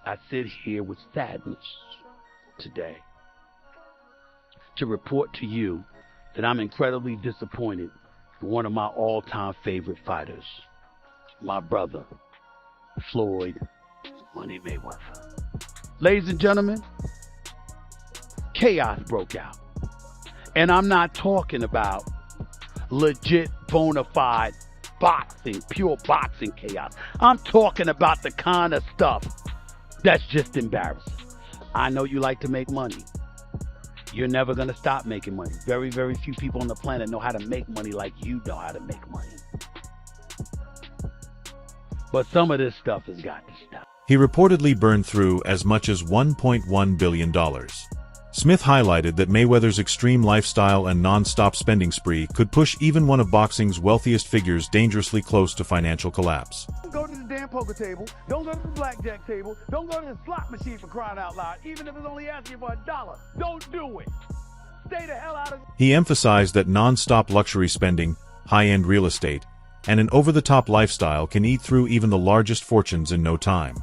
I sit here with sadness today to report to you that I'm incredibly disappointed in one of my all-time favorite fighters, my brother, Floyd Money Mayweather. Ladies and gentlemen, chaos broke out. And I'm not talking about legit, bona fide boxing, pure boxing chaos. I'm talking about the kind of stuff that's just embarrassing. I know you like to make money. You're never going to stop making money. Very, very few people on the planet know how to make money like you know how to make money. But some of this stuff has got to stop. He reportedly burned through as much as $1.1 billion. Smith highlighted that Mayweather's extreme lifestyle and non-stop spending spree could push even one of boxing's wealthiest figures dangerously close to financial collapse. Don't go to the damn poker table. Don't go to the blackjack table. Don't go to the slot machine for crying out loud, even if it's only asking for $1. Don't do it. Stay the hell out of it. He emphasized that non-stop luxury spending, high-end real estate, and an over-the-top lifestyle can eat through even the largest fortunes in no time.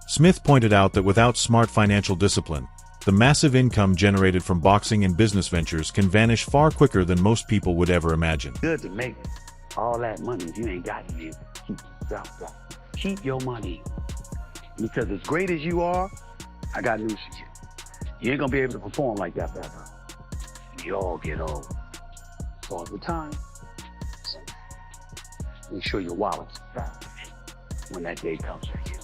Smith pointed out that without smart financial discipline, the massive income generated from boxing and business ventures can vanish far quicker than most people would ever imagine. Good to make all that money if you ain't got it. Keep your money. Because as great as you are, I got news for you. You ain't gonna be able to perform like that forever. We all get old. So at the time, make sure your wallet's fat when that day comes for you.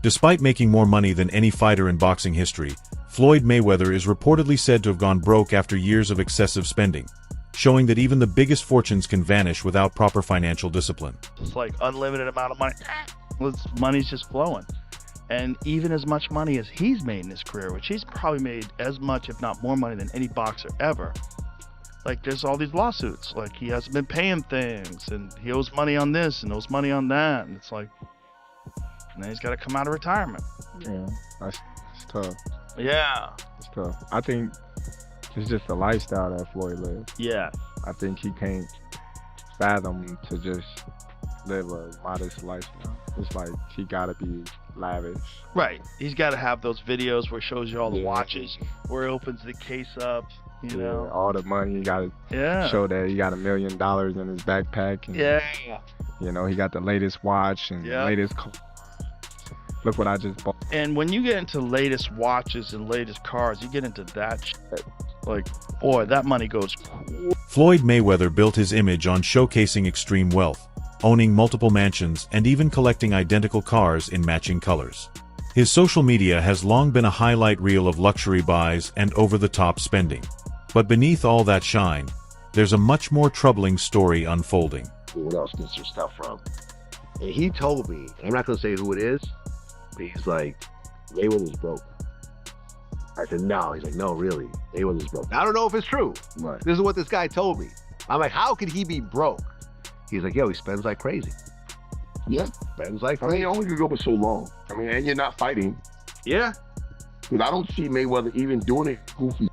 Despite making more money than any fighter in boxing history, Floyd Mayweather is reportedly said to have gone broke after years of excessive spending, showing that even the biggest fortunes can vanish without proper financial discipline. It's like unlimited amount of money. Money's just flowing. And even as much money as he's made in his career, which he's probably made as much, if not more money than any boxer ever. Like, there's all these lawsuits. Like, he hasn't been paying things, and he owes money on this and owes money on that. And it's like, and then he's got to come out of retirement. Yeah, it's tough. Yeah. It's tough. I think it's just the lifestyle that Floyd lives. Yeah. I think he can't fathom to just live a modest lifestyle. It's like he gotta be lavish. Right. He's got to have those videos where he shows you all the watches, where he opens the case up, you know. All the money. You gotta show that he got $1 million in his backpack. And, you know, he got the latest watch and latest car. Look what I just bought. And when you get into latest watches and latest cars, you get into that shit. Like, boy, that money goes. Floyd Mayweather built his image on showcasing extreme wealth, owning multiple mansions, and even collecting identical cars in matching colors. His social media has long been a highlight reel of luxury buys and over-the-top spending. But beneath all that shine, there's a much more troubling story unfolding. What else gets your stuff from? And he told me, I'm not going to say who it is, but he's like, Mayweather's broke. I said, no. He's like, no, really, Mayweather's broke. I don't know if it's true. Right. This is what this guy told me. I'm like, how could he be broke? He's like, yo, he spends like crazy. Yeah. Spends like I crazy. mean, only could go for so long. I mean, and you're not fighting. Yeah. Because I don't see Mayweather even doing it goofy.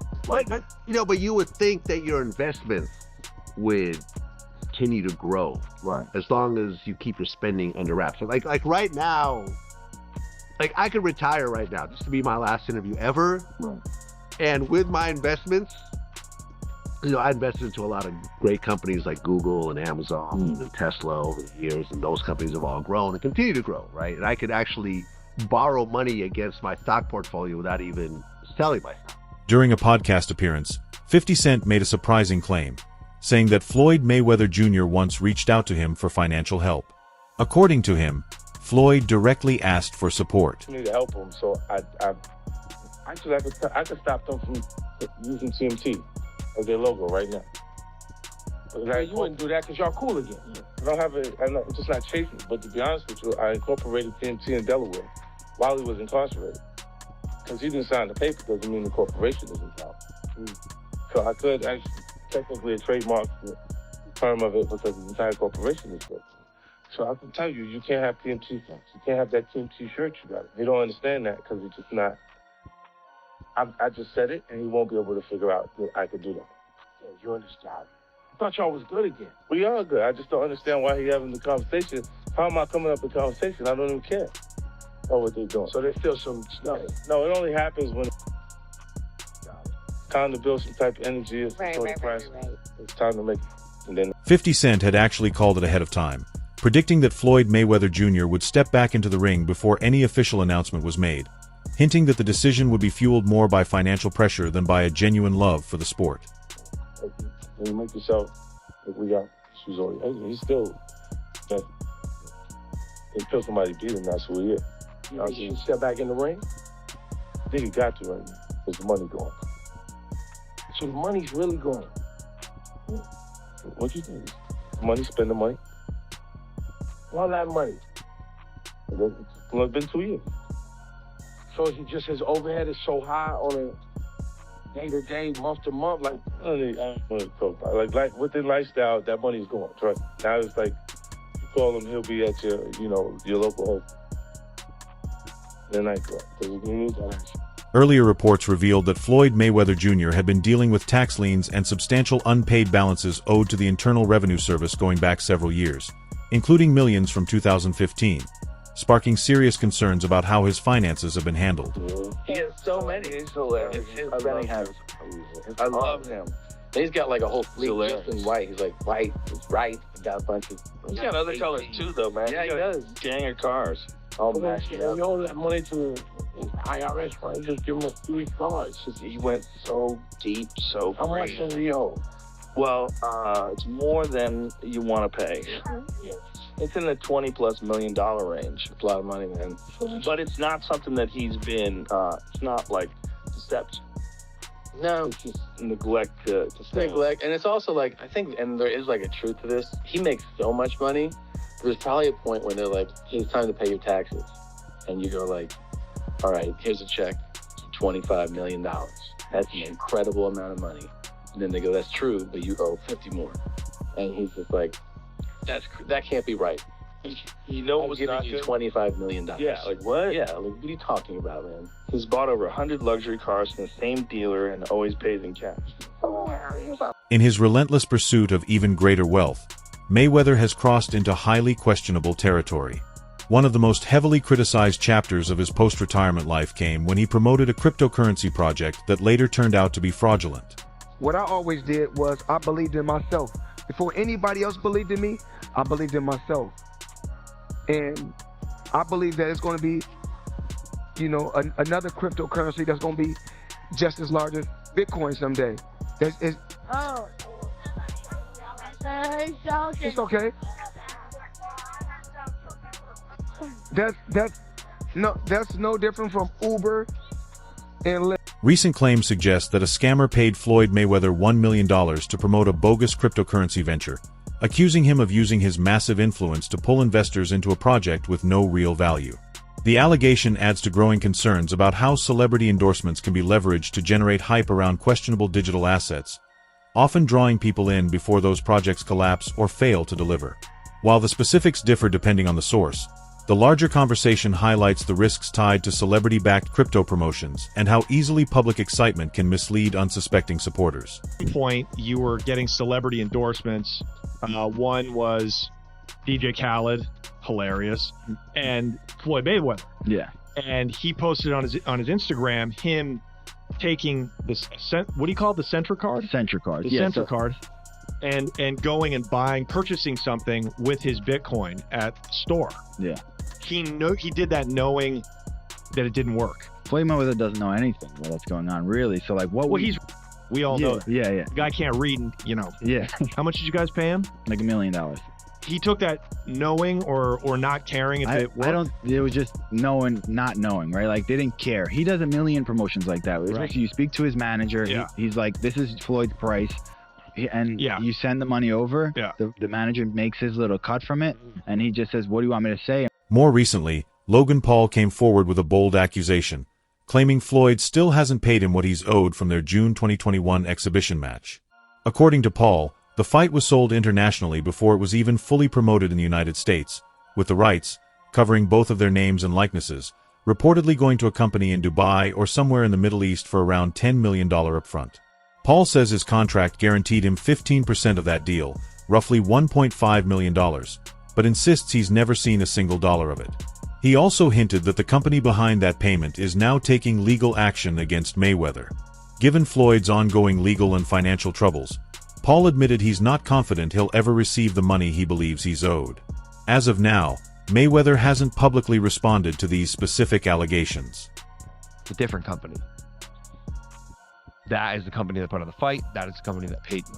You know, but you would think that your investments would continue to grow. Right. As long as you keep your spending under wraps. So like right now, like I could retire right now. This would be my last interview ever. Right. And with my investments, you know, I invested into a lot of great companies like Google and Amazon and Tesla over the years, and those companies have all grown and continue to grow, right? And I could actually borrow money against my stock portfolio without even selling my stock. During a podcast appearance, 50 Cent made a surprising claim, saying that Floyd Mayweather Jr. once reached out to him for financial help. According to him, Floyd directly asked for support. I need to help him, so I could stop them from using TMT as their logo right now. But you wouldn't do that because y'all cool again. I don't have I'm just not chasing. But to be honest with you, I incorporated TMT in Delaware while he was incarcerated. Because he didn't sign the paper doesn't mean the corporation isn't out. So I could actually technically trademark the term of it because the entire corporation is good. So I can tell you, you can't have TMT things. You can't have that TMT shirt you got. They don't understand that because it's just not. I just said it, and he won't be able to figure out that I could do that. Yeah, you understand. I thought y'all was good again. We are good. I just don't understand why he having the conversation. How am I coming up with the conversation? I don't even care. know what they're doing. So they feel some stuff. No, it only happens when it's time to build some type of energy. It's Right. It's time to make it. And then 50 Cent had actually called it ahead of time, predicting that Floyd Mayweather Jr. would step back into the ring before any official announcement was made, hinting that the decision would be fueled more by financial pressure than by a genuine love for the sport. when you make yourself, like we got shoes on, he's still, until somebody beat him, that's who he is. You know, you step back in the ring? I think he got to right now, because the money going. So the money's really going. What you think? Money, spend the money. All that money. It's been 2 years. So is it just his overhead is so high on a day-to-day, month-to-month? Like, I don't want to talk about it. Like within lifestyle, that money's going. Trust me. Now it's like, you call him, he'll be at your, your local home. The nightclub. Because you need that. Earlier reports revealed that Floyd Mayweather Jr. had been dealing with tax liens and substantial unpaid balances owed to the Internal Revenue Service going back several years, including millions from 2015, sparking serious concerns about how his finances have been handled. He has so many. He's hilarious. I love him. He's got like a whole fleet just in white. He's like, white is right. He's got a bunch of... He's got other colors too, though, man. Yeah, he does. Gang of cars. Oh, man. man. You owe that money to IRS, right? Just give him a 3 cars. He went so deep, so How much does he owe? Well, it's more than you want to pay. It's in the $20+ million range. It's a lot of money, man. But it's not something that he's been, it's not like deception. No. It's just neglect to stay. Neglect. And it's also like, I think, and there is like a truth to this, he makes so much money, there's probably a point when they're like, hey, it's time to pay your taxes. And you go like, all right, here's a check, $25 million. That's an incredible amount of money. And then they go, that's true, but you owe 50 more. And he's just like, that can't be right. You know what was giving not you good? $25 million. Yeah, like what? Yeah, like what are you talking about, man? He's bought over 100 luxury cars from the same dealer and always pays in cash. In his relentless pursuit of even greater wealth, Mayweather has crossed into highly questionable territory. One of the most heavily criticized chapters of his post-retirement life came when he promoted a cryptocurrency project that later turned out to be fraudulent. What I always did was I believed in myself. Before anybody else believed in me, I believed in myself. And I believe that it's going to be, another cryptocurrency that's going to be just as large as Bitcoin someday. It's okay. That's no different from Uber and Lyft. Recent claims suggest that a scammer paid Floyd Mayweather $1 million to promote a bogus cryptocurrency venture, accusing him of using his massive influence to pull investors into a project with no real value. The allegation adds to growing concerns about how celebrity endorsements can be leveraged to generate hype around questionable digital assets, often drawing people in before those projects collapse or fail to deliver. While the specifics differ depending on the source, the larger conversation highlights the risks tied to celebrity-backed crypto promotions and how easily public excitement can mislead unsuspecting supporters. At one point, you were getting celebrity endorsements. One was DJ Khaled, hilarious, and Floyd Mayweather. Yeah. And he posted on his Instagram him taking this, what do you call it, the Centra card? Centra card. The Centra card. And going and purchasing something with his Bitcoin at the store. Yeah. He did that knowing that it didn't work. Floyd Mayweather doesn't know anything about what's going on, really. So, like, we all know. Yeah. The guy can't read, Yeah. How much did you guys pay him? Like $1 million. He took that knowing or not caring if it worked? It was just knowing, not knowing, right? Like, they didn't care. He does a million promotions like that. Right. You speak to his manager. Yeah. He's like, this is Floyd's price. You send the money over. Yeah. The manager makes his little cut from it. And he just says, what do you want me to say? More recently, Logan Paul came forward with a bold accusation, claiming Floyd still hasn't paid him what he's owed from their June 2021 exhibition match. According to Paul, the fight was sold internationally before it was even fully promoted in the United States, with the rights, covering both of their names and likenesses, reportedly going to a company in Dubai or somewhere in the Middle East for around $10 million upfront. Paul says his contract guaranteed him 15% of that deal, roughly $1.5 million, but insists he's never seen a single dollar of it. He also hinted that the company behind that payment is now taking legal action against Mayweather. Given Floyd's ongoing legal and financial troubles, Paul admitted he's not confident he'll ever receive the money he believes he's owed. As of now, Mayweather hasn't publicly responded to these specific allegations. It's a different company. That is the company that put on the fight. That is the company that paid me.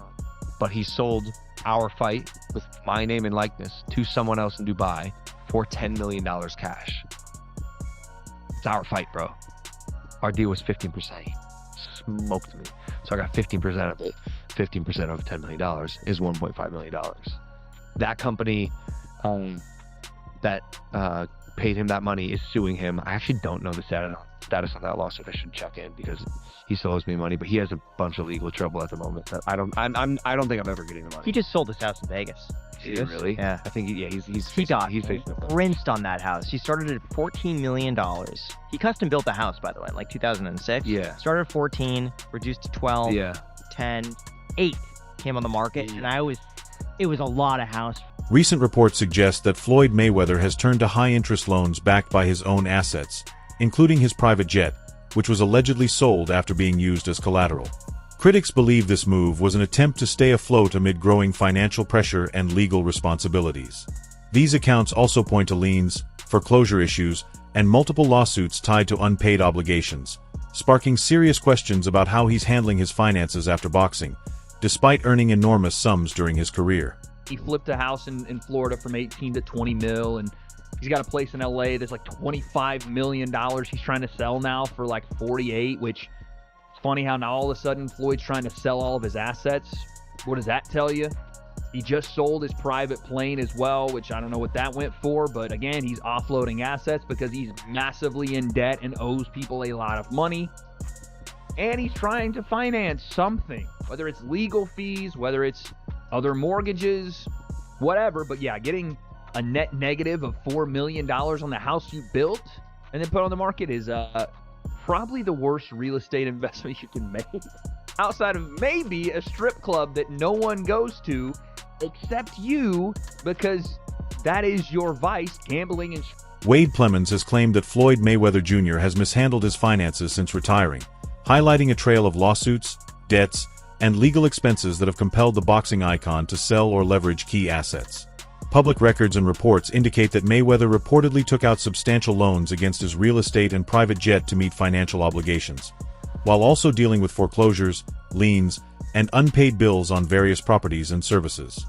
But he sold our fight with my name and likeness to someone else in Dubai for $10 million cash. It's our fight, bro. Our deal was 15%. He smoked me. So I got 15% of it. 15% of $10 million is $1.5 million. That company that paid him that money is suing him. I actually don't know the status on that lawsuit. I should check in because he still owes me money, but he has a bunch of legal trouble at the moment that I don't think I'm ever getting the money. He just sold his house in Vegas. Did he really? Yeah. I think he got rinsed on that house. He started at $14 million. He custom built the house, by the way, in like 2006. Yeah. Started at 14, reduced to 12, 10, 8 came on the market, and it was a lot of house. Recent reports suggest that Floyd Mayweather has turned to high-interest loans backed by his own assets, including his private jet, which was allegedly sold after being used as collateral. Critics believe this move was an attempt to stay afloat amid growing financial pressure and legal responsibilities. These accounts also point to liens, foreclosure issues, and multiple lawsuits tied to unpaid obligations, sparking serious questions about how he's handling his finances after boxing, despite earning enormous sums during his career. He flipped a house in Florida from 18 to 20 mil, and he's got a place in LA that's like $25 million he's trying to sell now for like 48, which it's funny how now all of a sudden Floyd's trying to sell all of his assets. What does that tell you? He just sold his private plane as well, which I don't know what that went for, but again, he's offloading assets because he's massively in debt and owes people a lot of money. And he's trying to finance something, whether it's legal fees, whether it's other mortgages, whatever. But yeah, getting a net negative of $4 million on the house you built and then put on the market is probably the worst real estate investment you can make. Outside of maybe a strip club that no one goes to except you, because that is your vice, gambling and... Wade Plemons has claimed that Floyd Mayweather Jr. has mishandled his finances since retiring, highlighting a trail of lawsuits, debts, and legal expenses that have compelled the boxing icon to sell or leverage key assets. Public records and reports indicate that Mayweather reportedly took out substantial loans against his real estate and private jet to meet financial obligations, while also dealing with foreclosures, liens, and unpaid bills on various properties and services.